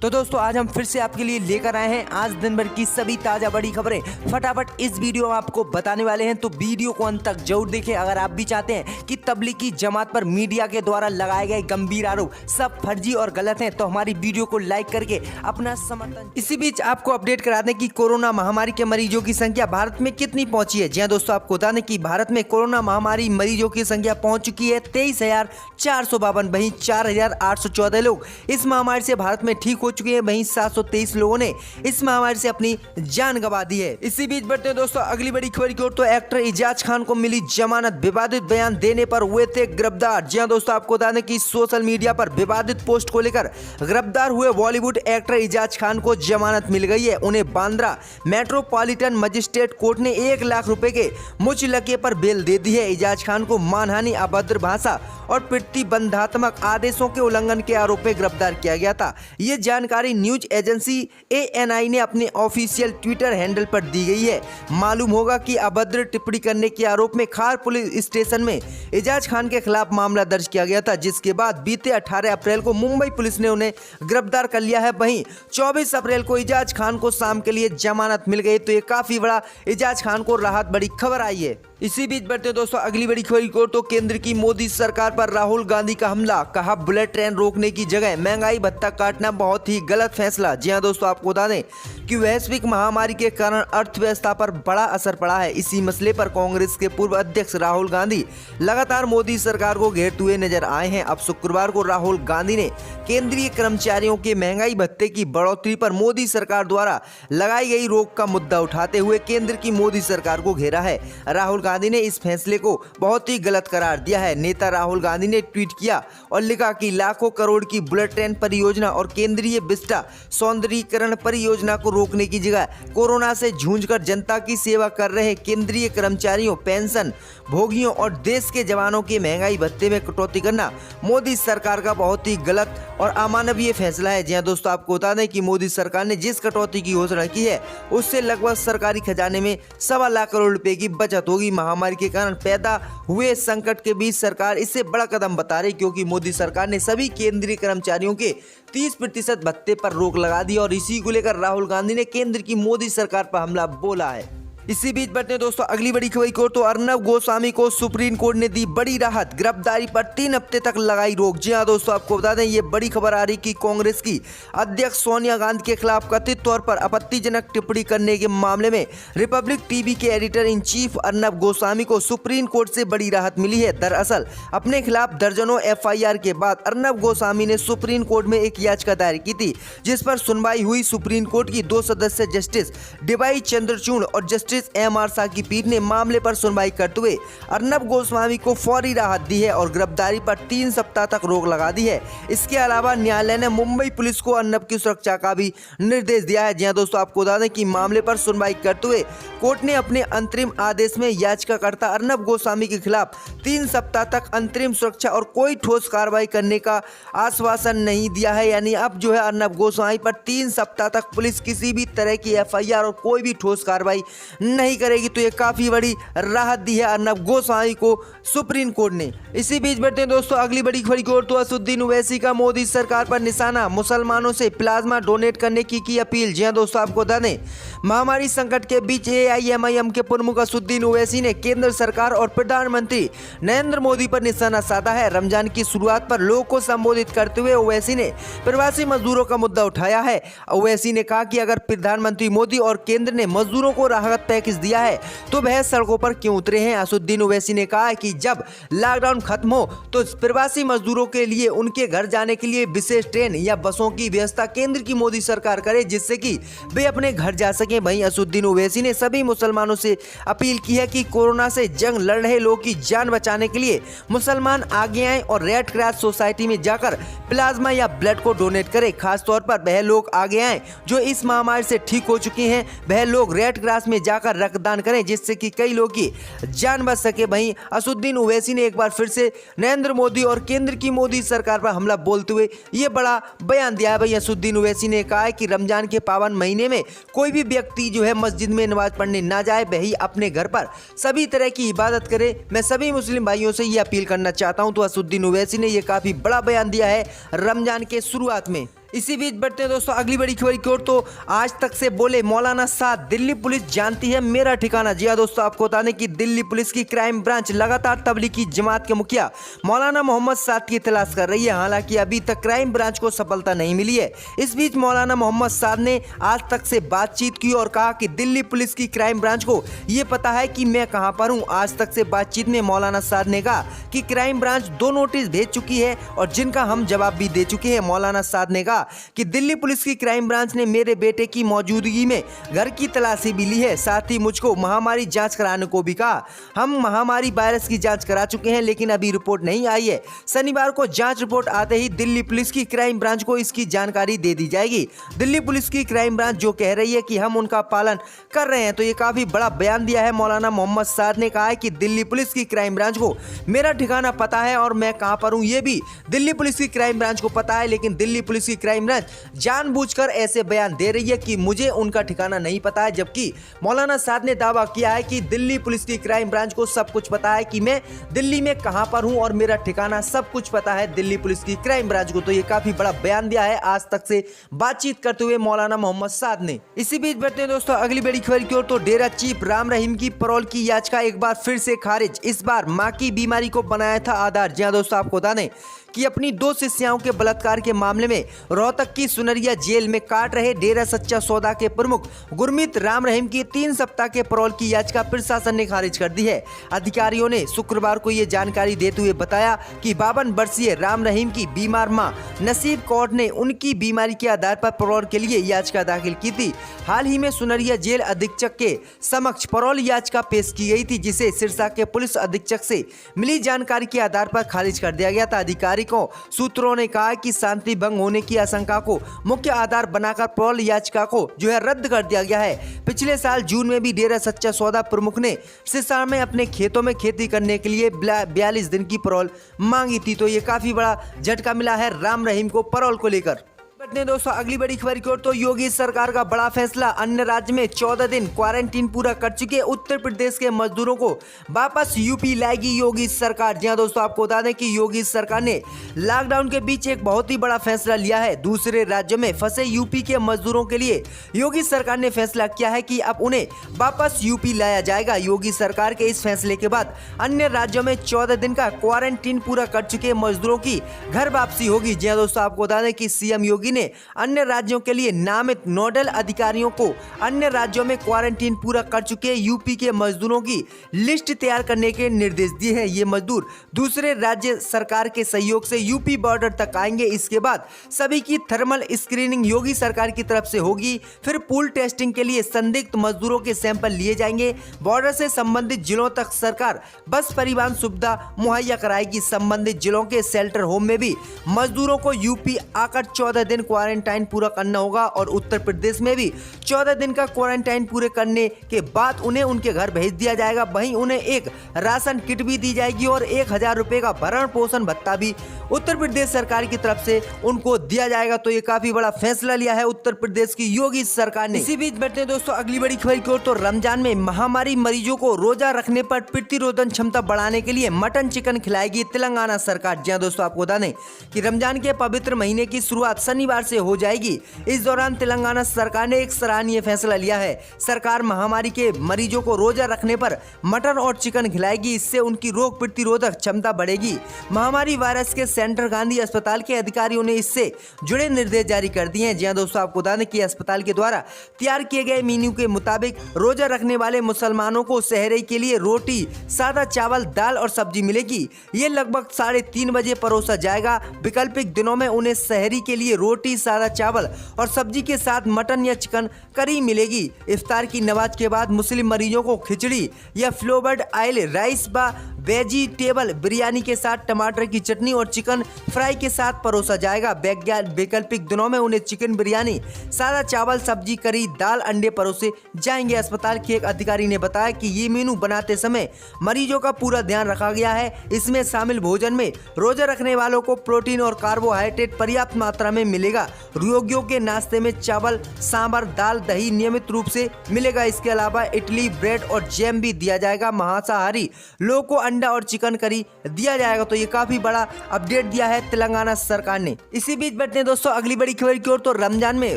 तो दोस्तों आज हम फिर से आपके लिए लेकर आए हैं आज दिन भर की सभी ताजा बड़ी खबरें फटाफट इस वीडियो में आपको बताने वाले हैं। तो वीडियो को अंत तक जरूर देखें। अगर आप भी चाहते हैं कि तबलीगी जमात पर मीडिया के द्वारा लगाए गए गंभीर आरोप सब फर्जी और गलत हैं तो हमारी वीडियो को लाइक करके अपना समर्थन। इसी बीच आपको अपडेट करा दें कि कोरोना महामारी के मरीजों की संख्या भारत में कितनी पहुंची है। जी हाँ दोस्तों, आपको बता दें कि भारत में कोरोना महामारी मरीजों की संख्या पहुंच चुकी है 23,452। वहीं 4,814 लोग इस महामारी से भारत में ठीक हो चुके हैं। वहीं 723 लोगों ने इस महामारी से अपनी जान गंवा दी है। इसी बीच बढ़ते हैं दोस्तों अगली बड़ी खबर की ओर। तो एक्टर इजाज खान को मिली जमानत, विवादित बयान देने पर हुए थे गिरफ्तार। जी हां दोस्तों, आपको बता दें कि सोशल मीडिया पर विवादित पोस्ट को लेकर गिरफ्तार हुए बॉलीवुड एक्टर इजाज खान को जमानत मिल गई है। उन्हें बांद्रा मेट्रोपॉलिटन मजिस्ट्रेट कोर्ट ने 1 लाख रुपए के मुचलके पर बेल दे दी है। इजाज खान को मानहानि, अभद्र भाषा और प्रतिबंधात्मक आदेशों के उल्लंघन के आरोप में गिरफ्तार किया गया था। ये जानकारी न्यूज एजेंसी ANI ने अपने ऑफिशियल ट्विटर हैंडल पर दी गई है। मालूम होगा कि अभद्र टिप्पणी करने के आरोप में खार पुलिस स्टेशन में इजाज खान के खिलाफ मामला दर्ज किया गया था, जिसके बाद बीते 18 अप्रैल को मुंबई पुलिस ने उन्हें गिरफ्तार कर लिया है। वहीं 24 अप्रैल को इजाज खान को शाम के लिए जमानत मिल गई। तो ये काफी बड़ा इजाज खान को राहत बड़ी खबर आई है। इसी बीच बढ़ते दोस्तों अगली बड़ी खबर की ओर। तो केंद्र की मोदी सरकार पर राहुल गांधी का हमला, कहा बुलेट ट्रेन रोकने की जगह महंगाई भत्ता काटना बहुत ही गलत फैसला। जी हां दोस्तों, आपको बता दें कि वैश्विक महामारी के कारण अर्थव्यवस्था पर बड़ा असर पड़ा है। इसी मसले पर कांग्रेस के पूर्व अध्यक्ष राहुल गांधी लगातार मोदी सरकार को घेरते हुए नजर आए हैं। अब शुक्रवार को राहुल गांधी ने केंद्रीय कर्मचारियों के महंगाई भत्ते की बढ़ोतरी पर मोदी सरकार द्वारा लगाई गई रोक का मुद्दा उठाते हुए केंद्र की मोदी सरकार को घेरा है। राहुल गांधी ने इस फैसले को बहुत ही गलत करार दिया है। नेता राहुल गांधी ने ट्वीट किया और लिखा कि लाखों करोड़ की बुलेट ट्रेन परियोजना और केंद्रीय विस्टा सौंदर्यीकरण परियोजना को रोकने की जगह कोरोना से जूझकर जनता की सेवा कर रहे केंद्रीय कर्मचारियों, पेंशन भोगियों और देश के जवानों के महंगाई भत्ते में कटौती करना मोदी सरकार का बहुत ही गलत और अमानवीय फैसला है। जी हां दोस्तों, आपको बता दें कि मोदी सरकार ने जिस कटौती की घोषणा की है उससे लगभग सरकारी खजाने में 1.25 लाख करोड़ रुपए की बचत होगी। महामारी के कारण पैदा हुए संकट के बीच सरकार इससे बड़ा कदम बता रही, क्योंकि मोदी सरकार ने सभी केंद्रीय कर्मचारियों के 30% भत्ते पर रोक लगा दी और इसी को लेकर राहुल गांधी ने केंद्र की मोदी सरकार पर हमला बोला है। इसी बीच बढ़ते हैं दोस्तों अगली बड़ी खबर की ओर। तो अर्नब गोस्वामी को सुप्रीम कोर्ट ने दी बड़ी राहत, गिरफ्तारी पर 3 हफ्ते तक लगाई रोक। जी हां दोस्तों, आपको बता दें ये बड़ी खबर आ रही कि कांग्रेस की अध्यक्ष सोनिया गांधी के खिलाफ कथित तौर पर आपत्तिजनक टिप्पणी करने के मामले में रिपब्लिक टीवी के editor in chief Arnab Goswami को सुप्रीम कोर्ट से बड़ी राहत मिली है। दरअसल अपने खिलाफ दर्जनों FIR के बाद अर्नब गोस्वामी ने सुप्रीम कोर्ट में एक याचिका दायर की थी, जिस पर सुनवाई हुई। सुप्रीम कोर्ट की 2 सदस्य जस्टिस DY चंद्रचूड़ और जस्टिस MR शाह की पीठ ने मामले पर सुनवाई करते हुए अर्नब गोस्वामी को फौरी राहत दी है और गिरफ्तारी पर 3 सप्ताह तक रोक लगा दी है। इसके अलावा न्यायालय ने मुंबई पुलिस को अर्नब की सुरक्षा का भी निर्देश दिया है। जी हां दोस्तों, आपको बता दें कि मामले पर सुनवाई करते हुए कोर्ट ने अपने अंतरिम आदेश में याचिकाकर्ता अर्नब गोस्वामी के खिलाफ 3 सप्ताह तक अंतरिम सुरक्षा और कोई ठोस कार्रवाई करने का आश्वासन नहीं दिया है। यानी अब जो है अर्नब गोस्वामी पर 3 सप्ताह तक पुलिस किसी भी तरह की FIR और कोई भी ठोस कार्रवाई नहीं करेगी। तो ये काफी बड़ी राहत दी है अर्नब गोस्वामी को सुप्रीम कोर्ट ने। इसी बीच बढ़ते हैं दोस्तों अगली बड़ी खबर की ओर। तो असदुद्दीन ओवैसी का मोदी सरकार पर निशाना, मुसलमानों से प्लाज्मा डोनेट करने की अपील। जी हां दोस्तों, आपको बता दें महामारी संकट के बीच AIMIM के प्रमुख असदुद्दीन ओवैसी ने केंद्र सरकार और प्रधानमंत्री नरेंद्र मोदी पर निशाना साधा है। रमजान की शुरुआत पर लोगों को संबोधित करते हुए ओवैसी ने प्रवासी मजदूरों का मुद्दा उठाया है। ओवैसी ने कहा कि अगर प्रधानमंत्री मोदी और केंद्र ने मजदूरों को राहत पैकेज दिया है तो वह सड़कों पर क्यों उतरे हैं। असदुद्दीन ओवैसी ने कहा कि जब लॉकडाउन खत्म हो तो प्रवासी मजदूरों के लिए उनके घर जाने के लिए विशेष ट्रेन या बसों की व्यवस्था केंद्र की मोदी सरकार करे, जिससे कि वे अपने घर जा सकें। वहीं असदुद्दीन ओवैसी ने सभी मुसलमानों से अपील की है कि कोरोना से जंग लड़ रहे लोगों की जान बचाने के लिए मुसलमान आगे आए और रेड क्रॉस सोसाइटी में जाकर प्लाज्मा या ब्लड को डोनेट करें। खासतौर पर वह लोग आगे आए जो इस महामारी से ठीक हो चुके हैं। वह लोग रेड क्रॉस में जाकर रक्तदान करें, जिससे कि कई लोगों की जान बच सके। वहीं असदुद्दीन ओवैसी ने एक बार फिर से नरेंद्र मोदी और केंद्र की मोदी सरकार पर हमला बोलते हुए ये बड़ा बयान दिया है। वहीं असदुद्दीन ओवैसी ने कहा है कि रमजान के पावन महीने में कोई भी व्यक्ति जो है मस्जिद में नमाज पढ़ने ना जाए, वही अपने घर पर सभी तरह की इबादत करे। मैं सभी मुस्लिम भाइयों से ये अपील करना चाहता हूं। तो असदुद्दीन ओवैसी ने ये काफी बड़ा बयान दिया है रमजान के शुरुआत में। इसी बीच बढ़ते हैं दोस्तों अगली बड़ी खबर की ओर। तो आज तक से बोले मौलाना साद, दिल्ली पुलिस जानती है मेरा ठिकाना। जी हां दोस्तों, आपको बता दें कि दिल्ली पुलिस की क्राइम ब्रांच लगातार तबलीगी जमात के मुखिया मौलाना मोहम्मद साद की तलाश कर रही है। हालांकि अभी तक क्राइम ब्रांच को सफलता नहीं मिली है। इस बीच मौलाना मोहम्मद साद ने आज तक से बातचीत की और कहा कि दिल्ली पुलिस की क्राइम ब्रांच को ये पता है कि मैं कहां पर हूं। आज तक से बातचीत में मौलाना साद ने कहा कि क्राइम ब्रांच 2 नोटिस भेज चुकी है और जिनका हम जवाब भी दे चुके हैं। मौलाना साद ने कहा कि दिल्ली पुलिस की क्राइम ब्रांच ने मेरे बेटे की मौजूदगी में घर की तलाशी भी ली है। साथ ही मुझको महामारी जांच कराने को भी कहा। हम महामारी वायरस की जांच करा चुके हैं लेकिन अभी रिपोर्ट नहीं आई है। शनिवार को जांच रिपोर्ट आते ही दिल्ली पुलिस की क्राइम ब्रांच को इसकी जानकारी दे दी जाएगी। दिल्ली पुलिस की क्राइम ब्रांच जो कह रही है कि हम उनका पालन कर रहे हैं, तो ये काफी बड़ा बयान दिया है। मौलाना मोहम्मद साद ने कहा है कि दिल्ली पुलिस की क्राइम ब्रांच को मेरा ठिकाना पता है और मैं कहां पर हूं ये भी दिल्ली पुलिस की क्राइम ब्रांच को पता है। लेकिन दिल्ली पुलिस की क्राइम ब्रांच जानबूझकर ऐसे बयान दे रही है कि मुझे उनका ठिकाना नहीं पता है, जबकि मौलाना साद ने दावा किया है कि दिल्ली पुलिस की क्राइम ब्रांच को सब कुछ पता है कि मैं दिल्ली में कहां पर हूं और मेरा ठिकाना सब कुछ पता है दिल्ली पुलिस की क्राइम ब्रांच को। तो ये काफी बड़ा बयान दिया है आज तक से बातचीत करते हुए मौलाना मोहम्मद साद ने। इसी बीच बढ़ते हैं दोस्तों अगली बड़ी खबर की ओर। तो डेरा चीफ राम रहीम की पैरोल की याचिका एक बार फिर से खारिज। इस बार मां की बीमारी को बनाया था आधार। जी हां दोस्तों, आपको बता दें कि अपनी 2 शिष्याओं के बलात्कार के मामले में रोहतक की सुनरिया जेल में काट रहे डेरा सच्चा सौदा के प्रमुख गुरमीत राम रहीम की 3 सप्ताह के पैरोल की याचिका प्रशासन ने खारिज कर दी है। अधिकारियों ने शुक्रवार को ये जानकारी देते हुए बताया कि 52 वर्षीय राम रहीम की बीमार मां नसीब कौर ने उनकी बीमारी के आधार पर पैरोल के लिए याचिका दाखिल की थी। हाल ही में सुनरिया जेल अधीक्षक के समक्ष पैरोल याचिका पेश की गई थी, जिसे सिरसा के पुलिस अधीक्षक से मिली जानकारी के आधार पर खारिज कर दिया गया था। अधिकारी को सूत्रों ने कहा कि शांति भंग होने की आशंका को मुख्य आधार बनाकर पैरोल याचिका को रद्द कर दिया गया है। पिछले साल जून में भी डेरा सच्चा सौदा प्रमुख ने सिरसा में अपने खेतों में खेती करने के लिए 42 दिन की पैरोल मांगी थी। तो ये काफी बड़ा झटका मिला है राम रहीम को पैरोल को लेकर। दोस्तों अगली बड़ी खबर की ओर। तो योगी सरकार का बड़ा फैसला, अन्य राज्य में 14 दिन क्वारंटीन पूरा कर चुके उत्तर प्रदेश के मजदूरों को वापस यूपी लाएगी योगी सरकार। जी हां दोस्तों, आपको बता दें कि योगी सरकार ने लॉकडाउन के बीच एक बहुत ही बड़ा फैसला लिया है। दूसरे राज्यों में फंसे यूपी के मजदूरों के लिए योगी सरकार ने फैसला किया है कि अब उन्हें वापस यूपी लाया जाएगा। योगी सरकार के इस फैसले के बाद अन्य राज्यों में 14 दिन का क्वारंटीन पूरा कर चुके मजदूरों की घर वापसी होगी। जी हां दोस्तों, आपको बता दें कि सीएम योगी ने अन्य राज्यों के लिए नामित नोडल अधिकारियों को अन्य राज्यों में क्वारंटीन पूरा कर चुके यूपी के मजदूरों की लिस्ट तैयार करने के निर्देश दिए हैं। ये मजदूर दूसरे राज्य सरकार के सहयोग से यूपी बॉर्डर तक आएंगे। इसके बाद सभी की थर्मल स्क्रीनिंग योगी सरकार की तरफ से होगी। फिर पूल टेस्टिंग के लिए संदिग्ध मजदूरों के सैंपल लिए जाएंगे। बॉर्डर से संबंधित जिलों तक सरकार बस परिवहन सुविधा मुहैया कराएगी। संबंधित जिलों के शेल्टर होम में भी मजदूरों को यूपी आकर 14 दिन क्वारंटाइन पूरा करना होगा और उत्तर प्रदेश में भी 14 दिन का क्वारंटाइन पूरे करने के बाद उन्हें उनके घर भेज दिया जाएगा। वहीं उन्हें एक राशन किट भी दी जाएगी और 1000 रुपए का भरण पोषण भत्ता भी उत्तर प्रदेश सरकार की तरफ से उनको दिया जाएगा। तो ये काफी बड़ा फैसला लिया है उत्तर प्रदेश की योगी सरकार ने। इसी बीच बढ़ते हैं दोस्तों अगली बड़ी खबर की ओर। तो रमजान में महामारी मरीजों को रोजा रखने पर प्रतिरोधन क्षमता बढ़ाने के लिए मटन चिकन खिलाएगी तेलंगाना सरकार। जी हां दोस्तों, आपको बता दें कि रमजान के पवित्र महीने की शुरुआत शनिवार से हो जाएगी। इस दौरान तेलंगाना सरकार ने एक सराहनीय फैसला लिया है। सरकार महामारी के मरीजों को रोजा रखने पर मटन और चिकन खिलाएगी। इससे उनकी रोग प्रतिरोधक क्षमता बढ़ेगी। महामारी वायरस के सेंट्रल गांधी अस्पताल के अधिकारियों ने इससे जुड़े निर्देश जारी कर दिए हैं। जी हां दोस्तों, आपको बता दें कि अस्पताल के द्वारा तैयार किए गए मेन्यू के मुताबिक रोजा रखने वाले मुसलमानों को सहरे के लिए रोटी, सादा चावल, दाल और सब्जी मिलेगी। ये लगभग 3:30 बजे परोसा जाएगा। वैकल्पिक दिनों में उन्हें सहरी के लिए रोटी, सादा चावल और सब्जी के साथ मटन या चिकन करी मिलेगी। इफ्तार की नमाज के बाद मुस्लिम मरीजों को खिचड़ी या फ्लेवर्ड ऑयल राइस व वेजिटेबल बिरयानी के साथ टमाटर की चटनी और चिकन फ्राई के साथ परोसा जाएगा। वैकल्पिक दिनों में उन्हें चिकन बिरयानी, सादा चावल, सब्जी, करी, दाल, अंडे परोसे जाएंगे। अस्पताल के एक अधिकारी ने बताया कि ये मेनू बनाते समय मरीजों का पूरा ध्यान रखा गया है। इसमें शामिल भोजन में रोजा रखने वालों को प्रोटीन और कार्बोहाइड्रेट पर्याप्त मात्रा में मिलेगा। रोगियों के नाश्ते में चावल, सांभर, दाल, दही नियमित रूप से मिलेगा। इसके अलावा इडली, ब्रेड और जैम भी दिया जाएगा। मांसाहारी लोगों को अंडा और चिकन करी दिया जाएगा। तो ये काफी बड़ा अपडेट दिया है तेलंगाना सरकार ने। इसी बीच बढ़ते हैं दोस्तों अगली बड़ी खबर की ओर। तो रमजान में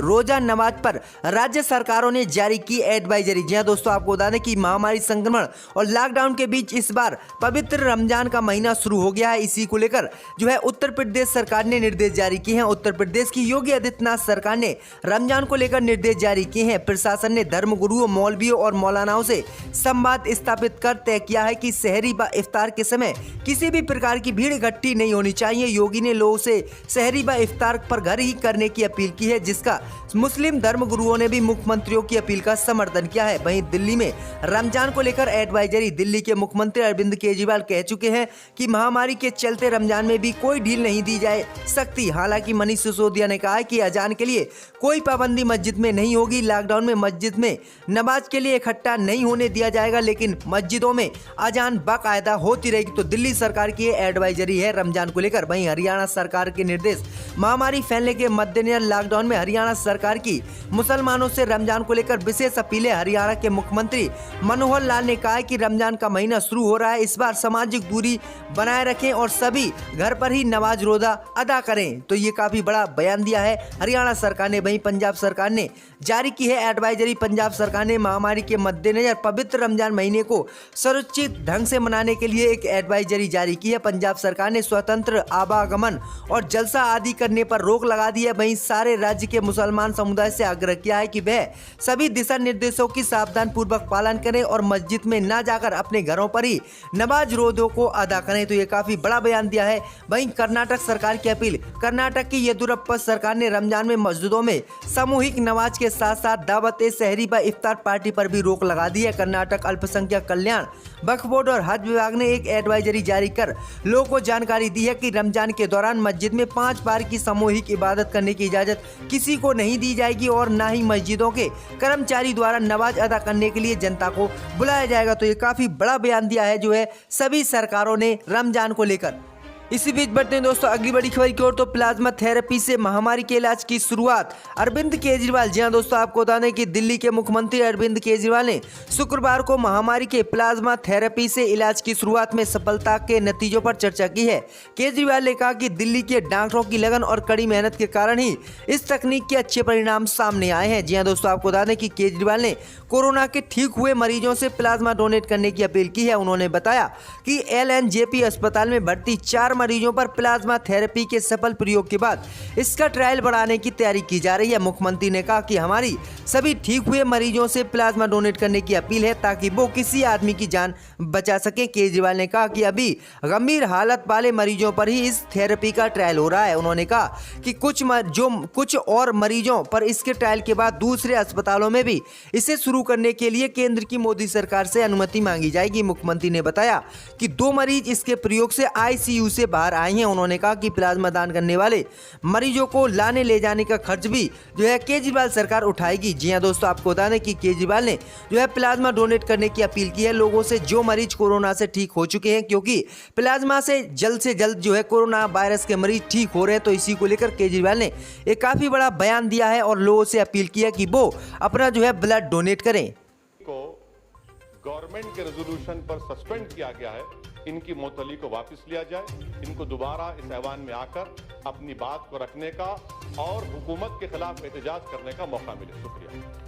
रोजा नमाज पर राज्य सरकारों ने जारी की एडवाइजरी। जी हाँ दोस्तों, आपको बता दें कि महामारी संक्रमण और लॉकडाउन के बीच इस बार पवित्र रमजान का महीना शुरू हो गया है। इसी को लेकर जो है उत्तर प्रदेश सरकार ने निर्देश जारी किए हैं। उत्तर प्रदेश की योगी आदित्यनाथ सरकार ने रमजान को लेकर निर्देश जारी किए हैं। प्रशासन ने धर्मगुरुओं, मौलवियों और मौलानाओं से संवाद स्थापित कर तय किया है कि सहरी व इफ्तार के समय किसी भी प्रकार की भीड़ इकट्ठी नहीं होनी चाहिए। योगी ने लोगों से सहरी व इफ्तार पर घर ही करने की अपील की है, जिसका मुस्लिम धर्मगुरुओं ने भी मुख्यमंत्रियों की अपील का समर्थन किया है। वहीं दिल्ली में रमजान को लेकर एडवाइजरी। दिल्ली के मुख्यमंत्री अरविंद केजरीवाल कह चुके हैं कि महामारी के चलते रमजान में भी कोई ढील नहीं दी जा सकती। हालांकि मनीष सिसोदिया ने कहा है कि अजान के लिए कोई पाबंदी मस्जिद में नहीं होगी। लॉकडाउन में मस्जिद में नमाज के लिए इकट्ठा नहीं होने दिया जाएगा, लेकिन मस्जिदों में अजान बाकायदा होती रहेगी। तो दिल्ली सरकार की एडवाइजरी है रमजान को लेकर। वहीं हरियाणा सरकार के निर्देश। महामारी फैलने के मद्देनजर लॉकडाउन में हरियाणा सरकार की मुसलमानों से रमजान को लेकर विशेष अपीलें। हरियाणा के मुख्यमंत्री मनोहर लाल ने कहा है कि रमजान का महीना शुरू हो रहा है, इस बार सामाजिक दूरी बनाए रखें और सभी घर पर ही नमाज रोजा अदा करें। तो ये काफी बड़ा बयान दिया है हरियाणा सरकार ने। वहीं पंजाब सरकार ने जारी की है एडवाइजरी। पंजाब सरकार ने महामारी के मद्देनजर पवित्र रमजान महीने को सुरक्षित ढंग से मनाने के लिए एक एडवाइजरी जारी की है। पंजाब सरकार ने स्वतंत्र आवागमन और जलसा आदि करने पर रोक लगा दी है। वहीं सारे राज्य के मुसलमान समुदाय से आग्रह किया है कि वह सभी दिशा निर्देशों की सावधान पूर्वक पालन करें और मस्जिद में न जाकर अपने घरों पर ही नमाज रोजों को अदा करें। तो ये काफी बड़ा बयान दिया है। वहीं कर्नाटक सरकार की अपील। कर्नाटक की येदुरप्पा सरकार ने रमजान में मस्जिदों में सामूहिक नमाज के साथ साथ दावत सहरी व इफ्तार पार्टी पर भी रोक लगा दी है। कर्नाटक अल्पसंख्यक कल्याण वक्फ बोर्ड और हज विभाग ने एक एडवाइजरी जारी कर लोगों को जानकारी दी है कि रमजान के दौरान मस्जिद में 5 बार की सामूहिक इबादत करने की इजाजत किसी को नहीं दी जाएगी और न ही मस्जिदों के कर्मचारी द्वारा नमाज अदा करने के लिए जनता को बुलाया जाएगा। तो ये काफी बड़ा बयान दिया है जो है सभी सरकारों ने रमजान को लेकर। इसी बीच बढ़ते हैं दोस्तों अगली बड़ी खबर की ओर। तो प्लाज्मा थेरेपी से महामारी के इलाज की शुरुआत। अरविंद केजरीवाल। जी हां दोस्तों, आपको बता दें कि दिल्ली के मुख्यमंत्री अरविंद केजरीवाल ने शुक्रवार को महामारी के प्लाज्मा थेरेपी से इलाज की शुरुआत में सफलता के नतीजों पर चर्चा की है। केजरीवाल ने कहा कि दिल्ली के डॉक्टरों की लगन और कड़ी मेहनत के कारण ही इस तकनीक के अच्छे परिणाम सामने आए हैं। जी हां दोस्तों, आपको बता दें कि केजरीवाल ने कोरोना के ठीक हुए मरीजों से प्लाज्मा डोनेट करने की अपील की है। उन्होंने बताया कि LNJP अस्पताल में भर्ती 4 मरीजों पर प्लाज्मा थेरेपी के सफल प्रयोग के बाद इसका ट्रायल बढ़ाने की तैयारी की जा रही है। मुख्यमंत्री ने कहा कि हमारी सभी ठीक हुए मरीजों से प्लाज्मा डोनेट करने की अपील है ताकि वो किसी आदमी की जान बचा सके। केजरीवाल ने कहा कि अभी गंभीर हालत वाले मरीजों पर ही इस थेरेपी का ट्रायल हो रहा है। उन्होंने कहा कि कुछ और मरीजों पर इसके ट्रायल के बाद दूसरे अस्पतालों में भी इसे शुरू करने के लिए केंद्र की मोदी सरकार से अनुमति मांगी जाएगी। मुख्यमंत्री ने बताया कि 2 मरीज इसके प्रयोग से ICU से बाहर आए हैं। उन्होंने कहा कि प्लाज्मा दान करने वाले मरीजों को लाने ले जाने का खर्च भी जो है केजरीवाल सरकार उठाएगी। जी हां दोस्तों, आपको बता दें कि केजरीवाल ने जो है प्लाज्मा डोनेट करने की अपील की है लोगों से जो मरीज कोरोना से ठीक हो चुके हैं, क्योंकि प्लाज्मा से जल्द जो है कोरोना वायरस के मरीज ठीक हो रहे हैं। तो इसी को लेकर केजरीवाल ने एक काफी बड़ा बयान दिया है और लोगों से अपील की है कि वो अपना जो है ब्लड डोनेट करें। गवर्नमेंट के रेजोल्यूशन पर सस्पेंड किया गया है, इनकी मुअत्तली को वापस लिया जाए। इनको दोबारा इस ऐवान में आकर अपनी बात को रखने का और हुकूमत के खिलाफ एहतजाज करने का मौका मिले। शुक्रिया।